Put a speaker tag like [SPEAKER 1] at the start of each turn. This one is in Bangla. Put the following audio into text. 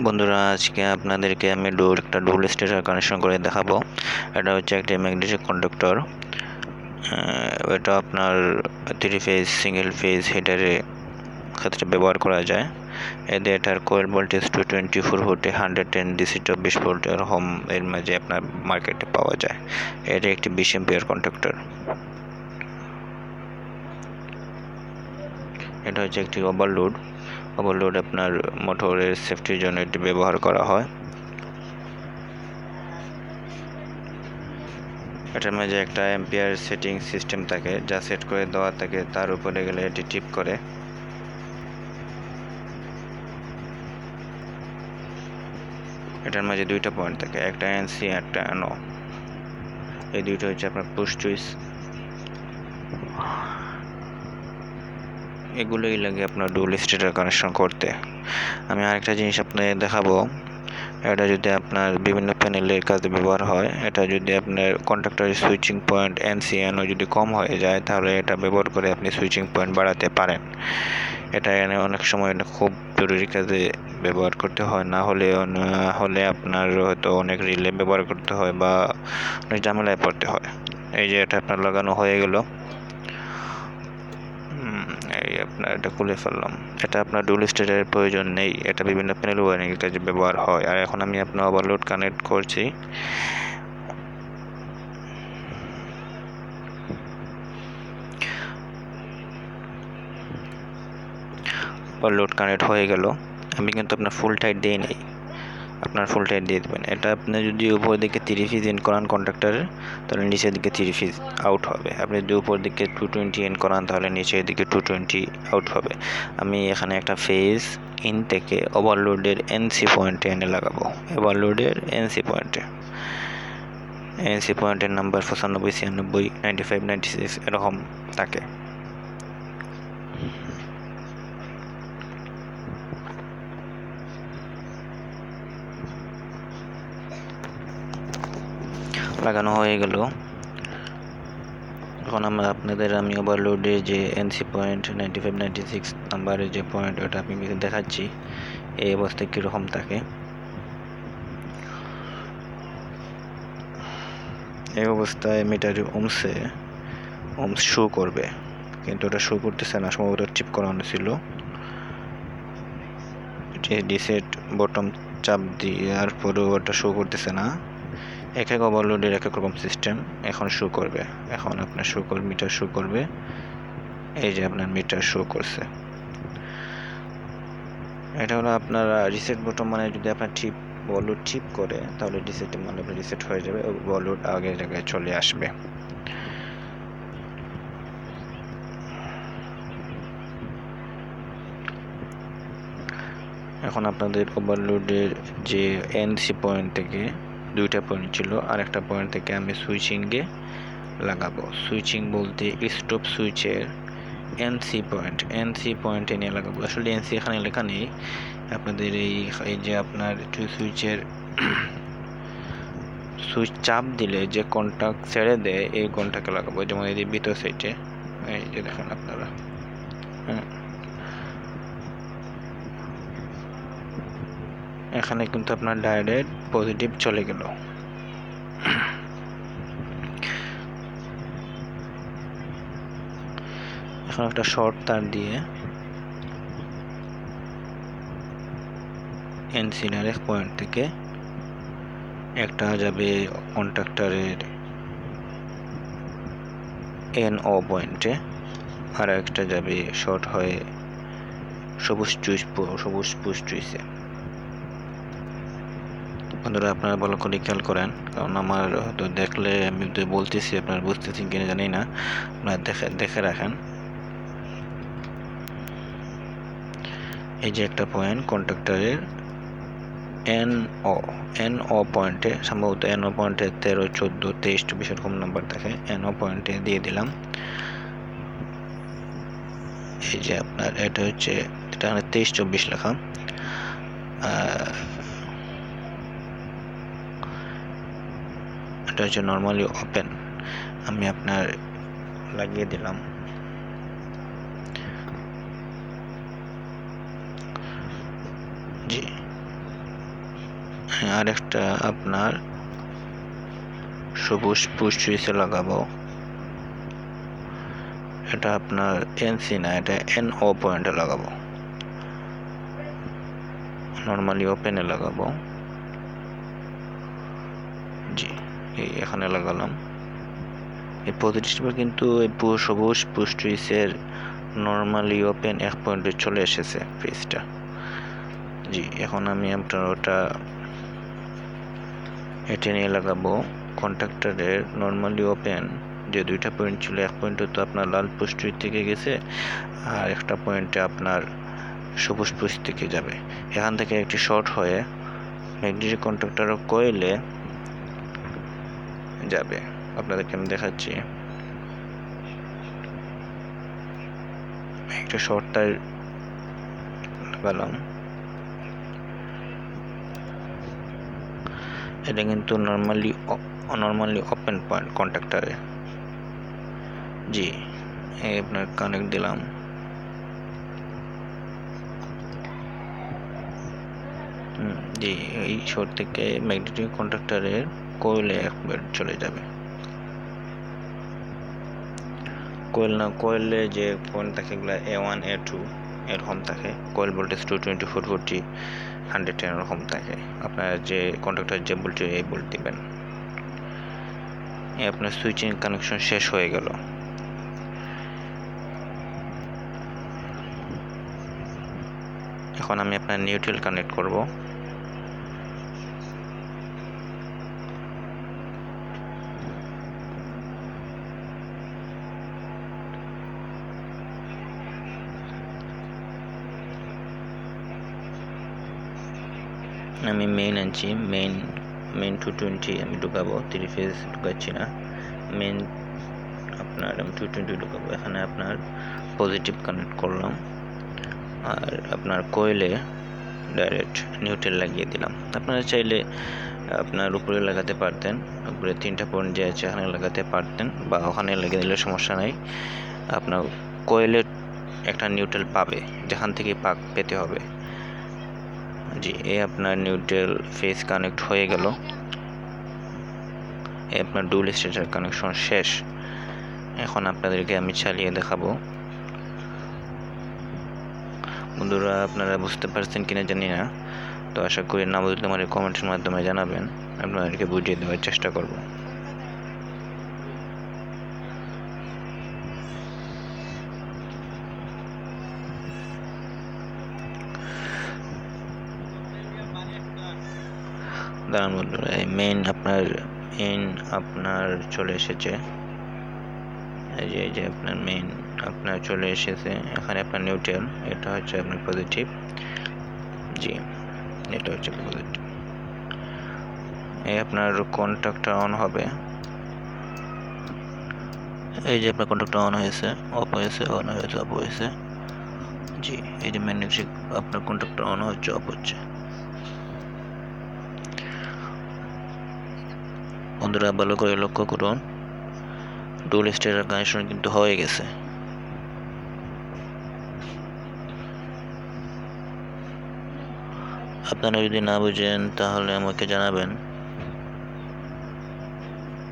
[SPEAKER 1] বন্ধুরা, আজকে আপনাদেরকে আমি একটা ডুল স্টেটার কানেকশন করে দেখাবো। এটা হচ্ছে একটি ম্যাগনেটিক কন্ডাক্টর। এটা আপনার 3 ফেজ সিঙ্গেল ফেজ হিটারের ক্ষেত্রে ব্যবহার করা যায়। এটার কোয়েল ভোল্টেজ 224 ভোল্টে 110 ডিসি 24 ভোল্ট এরকম এর মাঝে আপনার মার্কেটে পাওয়া যায়। এটা একটি 20 এম্পিয়ার কন্ডাক্টর। এটা হচ্ছে একটি ওভারলোড আপনার মোটরের সেফটির জন্য এটি ব্যবহার করা হয়। এটার মাঝে একটা এম্পিয়ার সেটিং সিস্টেম থাকে, যা সেট করে দেওয়া থাকে, তার উপরে গেলে এটি টিপ করে। এটার মাঝে দুইটা পয়েন্ট থাকে, একটা এনসি একটা এনও। এই দুইটা হচ্ছে আপনার পুশ চুইস। এগুলোই লাগে আপনার ডুল স্টেটার কানেকশন করতে। আমি আরেকটা জিনিস আপনাদের দেখাবো। এটা যদি আপনার বিভিন্ন প্যানেলের কাজে ব্যবহার হয়, এটা যদি আপনার কন্ট্যাক্টরের সুইচিং পয়েন্ট এনসিএনও যদি কম হয়ে যায়, তাহলে এটা ব্যবহার করে আপনি সুইচিং পয়েন্ট বাড়াতে পারেন। এটা অনেক সময় এটা খুব জরুরি কাজে ব্যবহার করতে হয়, না হলে আপনার হয়তো অনেক রিলে ব্যবহার করতে হয় বা অনেক ঝামেলায় পড়তে হয়। এই যে এটা আপনার লাগানো হয়ে গেল, এই আপনার এটা খুলে ফেললাম। এটা আপনার ডুল স্টেটারের প্রয়োজন নেই, এটা বিভিন্ন প্যানেল ওয়ারিং এর কাজে ব্যবহার হয়। আর এখন আমি আপনার ওভারলোড কানেক্ট করছি। ওভারলোড কানেক্ট হয়ে গেল। আমি কিন্তু আপনার ফুল টাইট দিয়ে নেই, আপনার ফুল টাইট দিয়ে দেবেন। এটা আপনি যদি উপর দিকে 3 ফেজ ইন করান কন্ডাক্টরের, তাহলে নিচের দিকে 3 ফেজ আউট হবে। আপনি যদি উপর দিকে 220 ইন করান, তাহলে নিচের দিকে 220 আউট হবে। আমি এখানে একটা ফেজ ইন থেকে ওভারলোডের এনসি পয়েন্টে এনে লাগাবো। ওভারলোডের এনসি পয়েন্টের নাম্বার 95, 96, 95, 96 এরকম থাকে। লাগানো হয়ে গেল। এখন আমি ওভারলোডের যে এনসি পয়েন্ট 95, 96 নাম্বারের যে পয়েন্ট, ওটা আমি দেখাচ্ছি এই অবস্থায় কীরকম থাকে। এই অবস্থায় মিটারে ওমস শো করবে, কিন্তু ওটা শো করতেছে না, সম্ভবত চিপ করানো ছিল। ডিসেট বটম চাপ দেওয়ার পরেও ওটা শো করতেছে না। এক ওভারলোডের এক রকম সিস্টেম। এখন শো করবে, এখন আপনার মিটার শো করবে। এই যে আপনার মিটার শো করছে। এটা হলো আপনার রিসেট বটম, মানে যদি আপনার ওভারলোড টিপ করে, তাহলে মানে রিসেট হয়ে যাবে, ওভারলোড আগের জায়গায় চলে আসবে। এখন আপনাদের ওভারলোডের যে এনসি পয়েন্ট থেকে দুইটা পয়েন্ট ছিল, আর একটা পয়েন্ট থেকে আমি সুইচিংয়ে লাগাবো। সুইচিং বলতে স্টপ সুইচের এনসি পয়েন্টে নিয়ে লাগাবো। আসলে এনসি এখানে লেখা নেই, আপনাদের এই যে আপনার সুইচের সুইচ চাপ দিলে যে কন্টাক্ট ছেড়ে দেয়, এই কন্টাক্টে লাগাবো। যেমন এই যে ভিতর সাইডে, এই যে দেখেন আপনারা, এখানে কিন্তু আপনার ডাইরেক্ট পজিটিভ চলে গেল। এখন একটা শর্ট তার দিয়ে এনসি ডাইরেক্ট পয়েন্ট থেকে একটা যাবে কন্ট্রাক্টরের এনও পয়েন্টে, আর একটা যাবে শর্ট হয়ে সবুজ পুশ চুইসে। বন্ধুরা, আপনারা ভালো করে খেয়াল করেন, কারণ আমার হয়তো দেখলে আমি বলতেছি, আপনারা বুঝতেছেন কিনা জানি না, আপনারা দেখে রাখেন। এই যে একটা পয়েন্ট কন্ট্রাক্টরের এনও পয়েন্টে, সম্ভবত এনও পয়েন্টে 13, 14, 23, 24 এরকম নাম্বার থাকে, এনও পয়েন্টে দিয়ে দিলাম। এই যে আপনার এটা হচ্ছে 23, 24 লেখা। এটা হচ্ছে নর্মালি ওপেন। আমি আপনার লাগিয়ে দিলাম। জি, আরেকটা আপনার সবুজ পুশ সুইচে লাগাবো। এটা আপনার এনসি না, এটা এনও পয়েন্টে লাগাবো, নর্মালি ওপেনে লাগাবো। জি, এই এখানে লাগালাম। এই প্রতিষ্ঠা কিন্তু এই সবুজ পুশ সুইচের নর্মালি ওপেন 1 পয়েন্টে চলে এসেছে ফেজটা। জি, এখন আমি আপনার ওটা এটা নিয়ে লাগাবো। কন্ট্যাক্টরের নর্মালি ওপেন যে 2টা পয়েন্ট ছিল, 1 পয়েন্টে তো আপনার লাল পুশ সুইচ থেকে গেছে, আর একটা পয়েন্টে আপনার সবুজ পুশ থেকে যাবে। এখান থেকে একটি শর্ট হয়ে ম্যাগনেটিক কন্ট্যাক্টর কয়েলে যাবে। আপনাদেরকে আমি দেখাচ্ছি। একটা শর্ট তার লাগালাম। এটা কিন্তু নর্মালি ওপেন পয়েন্ট কন্ট্যাক্টরে। জি, এই আপনার কানেক্ট দিলাম। জি, এই শর্ট থেকে ম্যাগনেটিক কন্ট্যাক্টরের কোয়েলে একবার চলে যাবে। কোয়েলে যে পয়েন্ট থাকে এগুলো A1 A2 এরকম থাকে। কোয়েল ভোল্টেজ 220 440 110 এরকম থাকে। আপনার যে কন্ট্যাক্টর যে ভোল্টেজ এই ভোল্ট দিবেন। আপনার সুইচিং কানেকশন শেষ হয়ে গেল। এখন আমি আপনার নিউট্রাল কানেক্ট করব। আমি মেইন আনছি, মেইন 220 আমি ঢুকাবো, 3 ফেজ ঢুকাচ্ছি না। মেইন আপনার আমি 220 ঢুকাবো। এখানে আপনার পজিটিভ কানেক্ট করলাম, আর আপনার কোয়েলে ডাইরেক্ট নিউট্রাল লাগিয়ে দিলাম। আপনারা চাইলে আপনার উপরে লাগাতে পারতেন, উপরে 3টা পয়েন্ট যে আছে এখানে লাগাতে পারতেন, বা ওখানে লাগিয়ে দিলে সমস্যা নাই। আপনার কোয়েলে একটা নিউট্রাল পাবে, যেখান থেকে পাক পেতে হবে। জি, এই আপনার নিউট্রাল ফেজ কানেক্ট হয়ে গেল। এই আপনার ডুয়াল স্টেটার কানেকশন শেষ। এখন আপনাদেরকে আমি চালিয়ে দেখাবো। বন্ধুরা, আপনারা বুঝতে পারছেন কিনা জানি না, তো আশা করি না বুঝলে আমার কমেন্টের মাধ্যমে জানাবেন, আপনাদেরকে বুঝিয়ে দেওয়ার চেষ্টা করব। দাঁড়ান বন্ধুরা, এই মেইন আপনার চলে এসেছে। এই যে আপনার মেইন আপনার চলে এসেছে। এখানে আপনার নিউট্রাল, এটা হচ্ছে আপনার পজিটিভ। জি, এটা হচ্ছে পজিটিভ। এই আপনার কন্ট্যাক্টর অন হবে। এই যে আপনার কন্ট্যাক্টর অন হয়েছে, অফ হয়েছে, অন হয়েছে, অফ হয়েছে। জি, এই যে ম্যাগনেটিক আপনার কন্ট্যাক্টর অন হচ্ছে, অফ হচ্ছে। বন্ধুরা, ভালো করে লক্ষ্য করুন, ডুয়াল স্টেটার কানেকশন কিন্তু হয়ে গেছে। আপনারা যদি না বুঝেন তাহলে আমাকে জানাবেন।